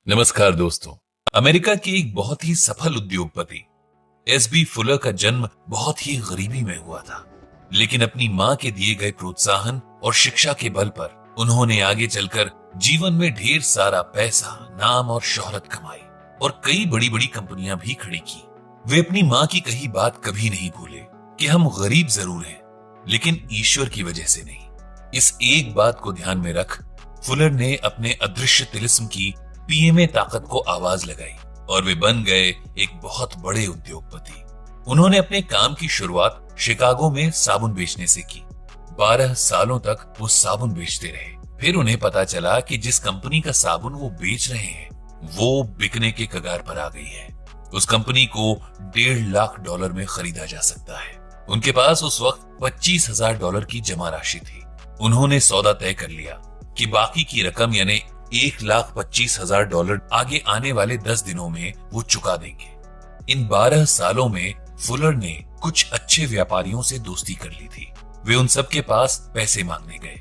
नमस्कार दोस्तों। अमेरिका के एक बहुत ही सफल उद्योगपति एसबी फुलर का जन्म बहुत ही गरीबी में हुआ था, लेकिन अपनी मां के दिए गए प्रोत्साहन और शिक्षा के बल पर उन्होंने आगे चलकर जीवन में ढेर सारा पैसा, नाम और शोहरत कमाई और कई बड़ी बड़ी कंपनियां भी खड़ी की। वे अपनी मां की कही बात कभी नहीं भूले कि हम गरीब जरूर हैं, लेकिन ईश्वर की वजह से नहीं। इस एक बात को ध्यान में रख फुलर ने अपने अदृश्य तिलिस्म की पीएमए ताकत को आवाज लगाई और वे बन गए एक बहुत बड़े उद्योगपति। उन्होंने अपने काम की शुरुआत शिकागो में साबुन बेचने से की। 12 सालों तक वो साबुन बेचते रहे। फिर उन्हें पता चला कि जिस कंपनी का साबुन वो बेच रहे हैं वो बिकने के कगार पर आ गई है। उस कंपनी को $1.5 लाख में खरीदा जा सकता है। उनके पास उस वक्त $25,000 की जमा राशि थी। उन्होंने सौदा तय कर लिया कि बाकी की रकम यानी $1,25,000 आगे आने वाले 10 दिनों में वो चुका देंगे। इन 12 सालों में फुलर ने कुछ अच्छे व्यापारियों से दोस्ती कर ली थी। वे उन सब के पास पैसे मांगने गए।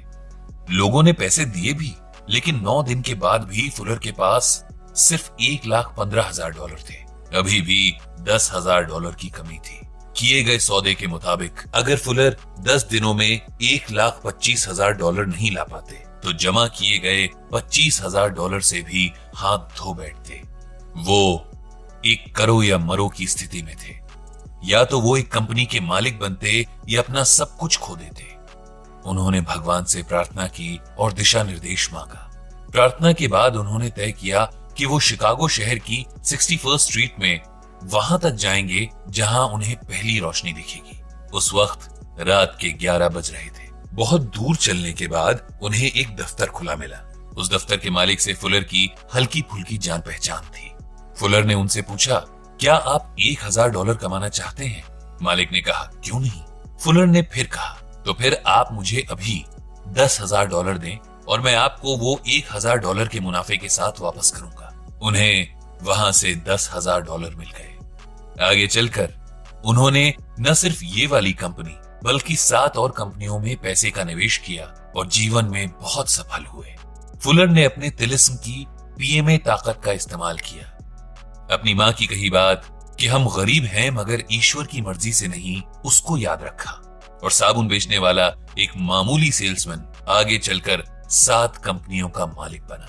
लोगों ने पैसे दिए भी, लेकिन 9 दिन के बाद भी फुलर के पास सिर्फ $1,15,000 थे। अभी भी $10,000 की कमी थी। किए गए सौदे के मुताबिक अगर फुलर 10 दिनों में $1,25,000 नहीं ला पाते तो जमा किए गए $25,000 से भी हाथ धो बैठते। वो एक करो या मरो की स्थिति में थे। या तो वो एक कंपनी के मालिक बनते या अपना सब कुछ खो देते। उन्होंने भगवान से प्रार्थना की और दिशा निर्देश मांगा। प्रार्थना के बाद उन्होंने तय किया कि वो शिकागो शहर की 61st स्ट्रीट में वहां तक जाएंगे जहां उन्हें पहली रोशनी दिखेगी। उस वक्त रात के 11 बज रहे थे। बहुत दूर चलने के बाद उन्हें एक दफ्तर खुला मिला। उस दफ्तर के मालिक से फुलर की हल्की फुल्की जान पहचान थी। फुलर ने उनसे पूछा, क्या आप $1,000 कमाना चाहते हैं? मालिक ने कहा, क्यों नहीं। फुलर ने फिर कहा, तो फिर आप मुझे अभी $10,000 दें और मैं आपको वो $1,000 के मुनाफे के साथ वापस करूंगा। उन्हें वहां से $10,000 मिल गए। आगे चलकर उन्होंने न सिर्फ ये वाली कंपनी बल्कि 7 और कंपनियों में पैसे का निवेश किया और जीवन में बहुत सफल हुए। फुलर ने अपने तिलिस्म की पीएमए ताकत का इस्तेमाल किया। अपनी मां की कही बात कि हम गरीब हैं मगर ईश्वर की मर्जी से नहीं, उसको याद रखा और साबुन बेचने वाला एक मामूली सेल्समैन आगे चलकर 7 कंपनियों का मालिक बना।